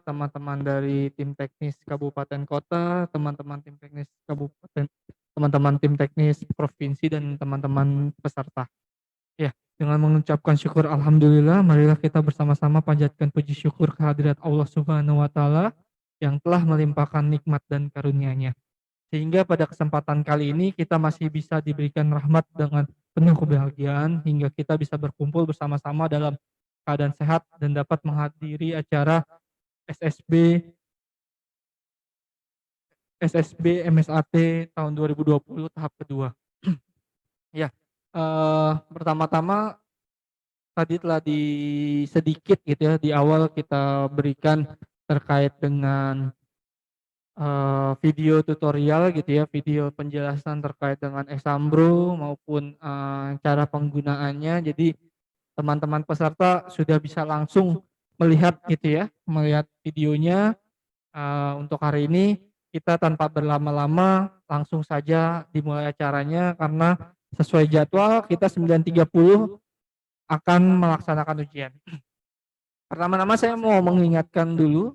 teman-teman dari tim teknis kabupaten kota, teman-teman tim teknis kabupaten, teman-teman tim teknis provinsi, dan teman-teman peserta. Ya, dengan mengucapkan syukur alhamdulillah, marilah kita bersama-sama panjatkan puji syukur kehadirat Allah Subhanahu wa taala yang telah melimpahkan nikmat dan karunia-Nya. Sehingga pada kesempatan kali ini kita masih bisa diberikan rahmat dengan penuh kebahagiaan hingga kita bisa berkumpul bersama-sama dalam keadaan sehat dan dapat menghadiri acara SSB SSB MSAT tahun 2020 tahap kedua. Ya, pertama-tama tadi telah sedikit gitu ya di awal kita berikan terkait dengan video tutorial gitu ya, video penjelasan terkait dengan Exambro maupun cara penggunaannya. Jadi teman-teman peserta sudah bisa langsung melihat gitu ya, melihat videonya. Untuk hari ini kita tanpa berlama-lama langsung saja dimulai acaranya karena sesuai jadwal kita 9.30 akan melaksanakan ujian. Pertama-tama saya mau mengingatkan dulu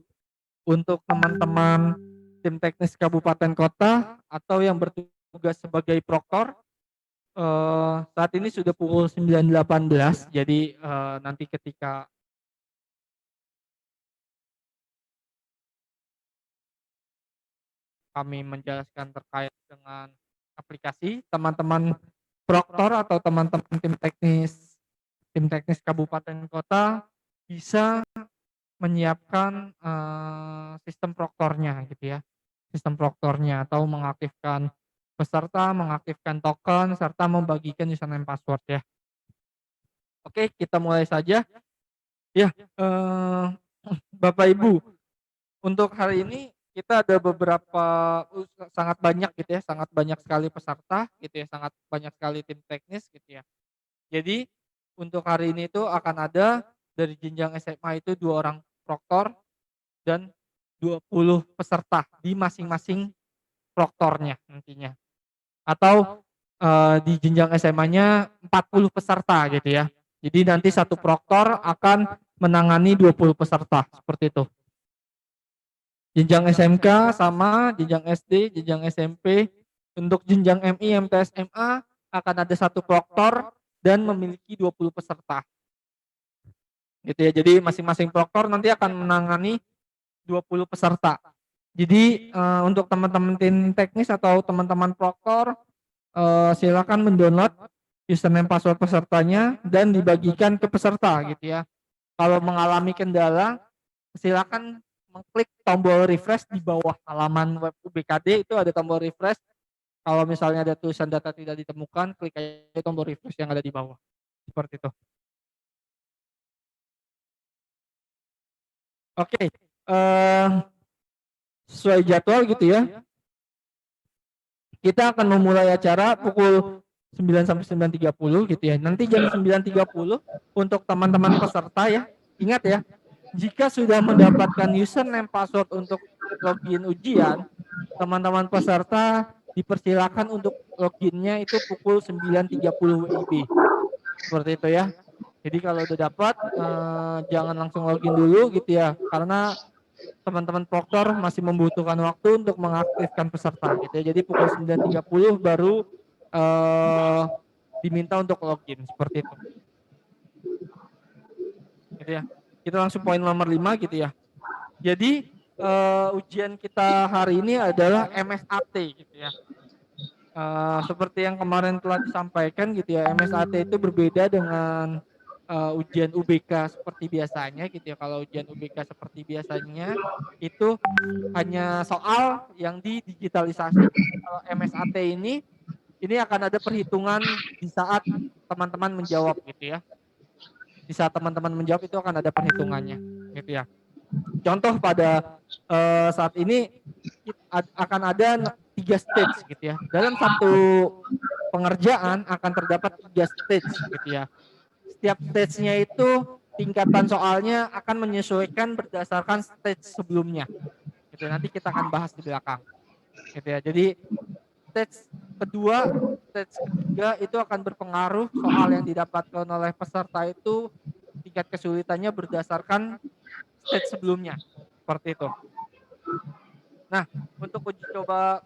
untuk teman-teman tim teknis kabupaten kota atau yang bertugas sebagai proktor, saat ini sudah pukul 9.18, jadi nanti ketika kami menjelaskan terkait dengan aplikasi, teman-teman proktor atau teman-teman tim teknis kabupaten kota bisa menyiapkan sistem proktornya gitu ya. Sistem proktornya atau mengaktifkan peserta, mengaktifkan token serta membagikan username password ya. Oke, kita mulai saja. Ya, Bapak Ibu, untuk hari ini kita ada beberapa sangat banyak gitu ya, sangat banyak sekali peserta gitu ya, sangat banyak sekali tim teknis gitu ya. Jadi untuk hari ini itu akan ada dari jenjang SMA itu 2 orang proktor dan 20 peserta di masing-masing proktornya nantinya. Atau di jenjang SMA-nya 40 peserta gitu ya. Jadi nanti satu proktor akan menangani 20 peserta seperti itu. Jenjang SMK sama, jenjang SD, jenjang SMP. Untuk jenjang MI, MTS, MA akan ada satu proktor dan memiliki 20 peserta. Gitu ya. Jadi masing-masing proktor nanti akan menangani 20 peserta. Jadi untuk teman-teman tim teknis atau teman-teman proktor silakan mendownload username password pesertanya dan dibagikan ke peserta gitu ya. Kalau mengalami kendala silakan mengklik tombol refresh di bawah halaman web UBKD, itu ada tombol refresh. Kalau misalnya ada tulisan data tidak ditemukan, klik aja tombol refresh yang ada di bawah. Seperti itu. Oke, sesuai jadwal gitu ya. Kita akan memulai acara pukul 9 sampai 9.30 gitu ya. Nanti jam 9.30 untuk teman-teman peserta ya. Ingat ya, jika sudah mendapatkan username password untuk login ujian, teman-teman peserta dipersilakan untuk loginnya itu pukul 9.30 WIB. Seperti itu ya. Jadi kalau udah dapat jangan langsung login dulu gitu ya. Karena teman-teman proktor masih membutuhkan waktu untuk mengaktifkan peserta gitu ya. Jadi pukul 9.30 baru diminta untuk login seperti itu. Gitu ya. Kita langsung poin nomor 5 gitu ya. Jadi ujian kita hari ini adalah MSAT gitu ya. Seperti yang kemarin telah disampaikan gitu ya, MSAT itu berbeda dengan ujian UBK seperti biasanya gitu ya. Kalau ujian UBK seperti biasanya itu hanya soal yang didigitalisasi. Kalau MSAT ini akan ada perhitungan di saat teman-teman menjawab gitu ya. Di saat teman-teman menjawab itu akan ada perhitungannya gitu ya. Contoh pada saat ini akan ada 3 stage gitu ya. Dalam satu pengerjaan akan terdapat 3 stage gitu ya. Setiap stage-nya itu tingkatan soalnya akan menyesuaikan berdasarkan stage sebelumnya. Gitu. Nanti kita akan bahas di belakang. Gitu ya. Jadi stage kedua, stage ketiga itu akan berpengaruh soal yang didapatkan oleh peserta itu tingkat kesulitannya berdasarkan stage sebelumnya. seperti itu. Nah, untuk uji coba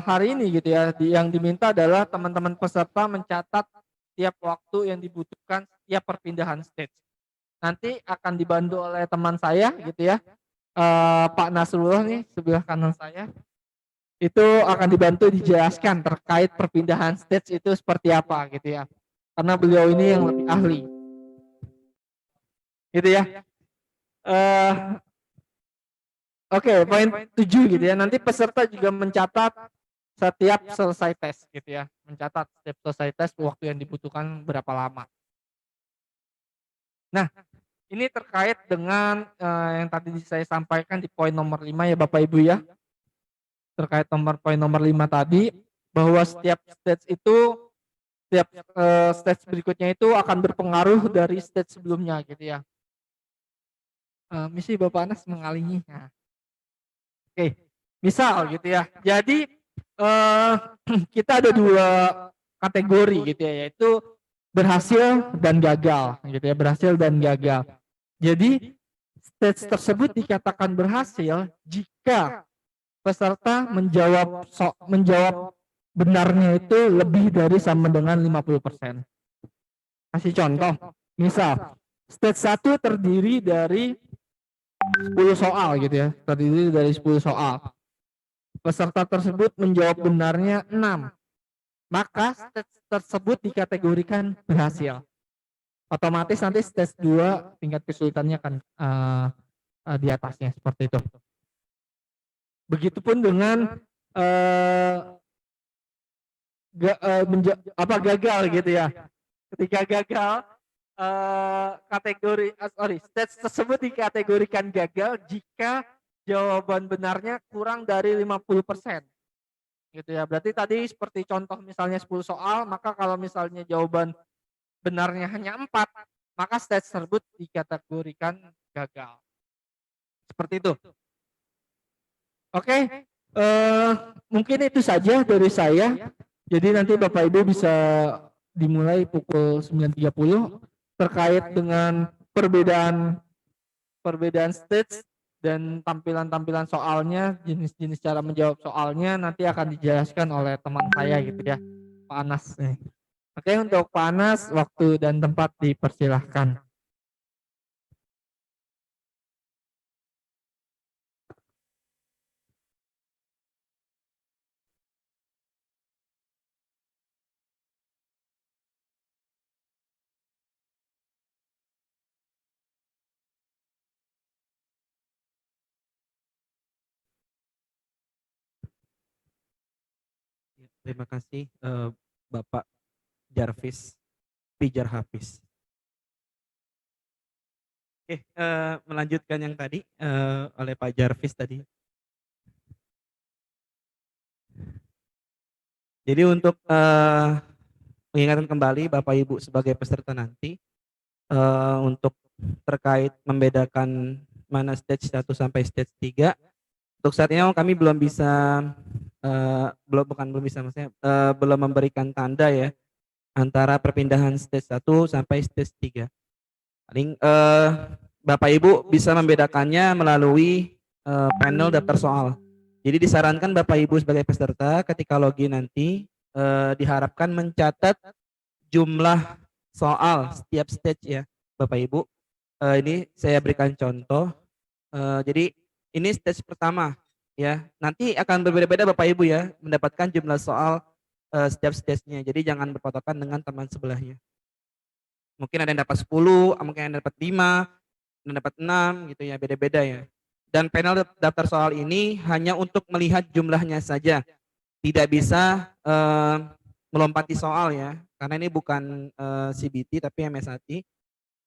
hari ini gitu ya, yang diminta adalah teman-teman peserta mencatat tiap waktu yang dibutuhkan setiap perpindahan stage. Nanti akan dibantu oleh teman saya gitu ya, Pak Nasrullah nih sebelah kanan saya. Itu akan dibantu dijelaskan terkait perpindahan stage itu seperti apa gitu ya. Karena beliau ini yang lebih ahli. Gitu ya. Oke, poin 7 gitu ya. Nanti peserta juga mencatat setiap selesai tes gitu ya. Mencatat setiap selesai tes waktu yang dibutuhkan berapa lama. Nah, ini terkait dengan yang tadi saya sampaikan di poin nomor 5 ya Bapak Ibu ya. Terkait poin nomor 5 tadi bahwa setiap stage itu setiap stage berikutnya itu akan berpengaruh dari stage sebelumnya gitu ya. Misi Bapak Anas mengalihnya. Nah, oke, misal gitu ya. Jadi kita ada 2 kategori gitu ya, yaitu berhasil dan gagal gitu ya, berhasil dan gagal. Jadi stage tersebut dikatakan berhasil jika peserta menjawab benarnya itu lebih dari sama dengan 50%. Kasih contoh, misal stage 1 terdiri dari 10 soal gitu ya, terdiri dari 10 soal. Peserta tersebut menjawab benarnya 6, maka stage tersebut dikategorikan berhasil. Otomatis nanti stage 2 tingkat kesulitannya akan di atasnya seperti itu. Begitupun dengan gagal gitu ya. Ketika gagal stage tersebut dikategorikan gagal jika jawaban benarnya kurang dari 50%. Gitu ya. Berarti tadi seperti contoh misalnya 10 soal, maka kalau misalnya jawaban benarnya hanya 4, maka stage tersebut dikategorikan gagal. Seperti itu. Oke, mungkin itu saja dari saya. Jadi nanti Bapak Ibu bisa dimulai pukul 9.30 terkait dengan perbedaan stage dan tampilan-tampilan soalnya, jenis-jenis cara menjawab soalnya nanti akan dijelaskan oleh teman saya gitu ya, Pak Anas. Oke, untuk Pak Anas, waktu dan tempat dipersilahkan. Terima kasih Bapak Jarvis Pijar Hafiz. Oke, melanjutkan yang tadi oleh Pak Jarvis tadi. Jadi untuk mengingatkan kembali Bapak Ibu sebagai peserta nanti untuk terkait membedakan mana stage 1 sampai stage 3. Untuk saat ini kami belum bisa belum memberikan tanda ya antara perpindahan stage 1 sampai stage 3. Paling Bapak Ibu bisa membedakannya melalui panel daftar soal. Jadi disarankan Bapak Ibu sebagai peserta ketika login nanti diharapkan mencatat jumlah soal setiap stage ya Bapak Ibu. Ini saya berikan contoh. Jadi ini stage pertama ya. Nanti akan berbeda-beda Bapak Ibu ya mendapatkan jumlah soal setiap stage-nya. Jadi jangan berpatokan dengan teman sebelahnya. Mungkin ada yang dapat 10, mungkin ada yang dapat 5, ada yang dapat 6 gitu ya, beda-beda ya. Dan panel daftar soal ini hanya untuk melihat jumlahnya saja. Tidak bisa melompati soal ya, karena ini bukan CBT tapi MSAT.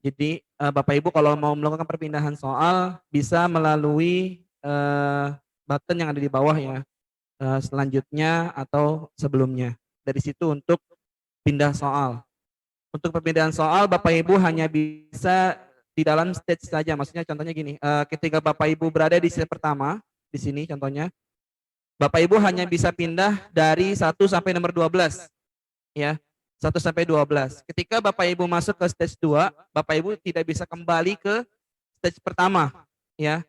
Jadi Bapak Ibu kalau mau melakukan perpindahan soal bisa melalui button yang ada di bawah ya, selanjutnya atau sebelumnya. Dari situ untuk pindah soal. Untuk perpindahan soal Bapak Ibu hanya bisa di dalam stage saja. Maksudnya contohnya gini, ketika Bapak Ibu berada di stage pertama, di sini contohnya, Bapak Ibu hanya bisa pindah dari 1 sampai nomor 12. Ya, 1 sampai 12. Ketika Bapak Ibu masuk ke stage 2, Bapak Ibu tidak bisa kembali ke stage pertama. ya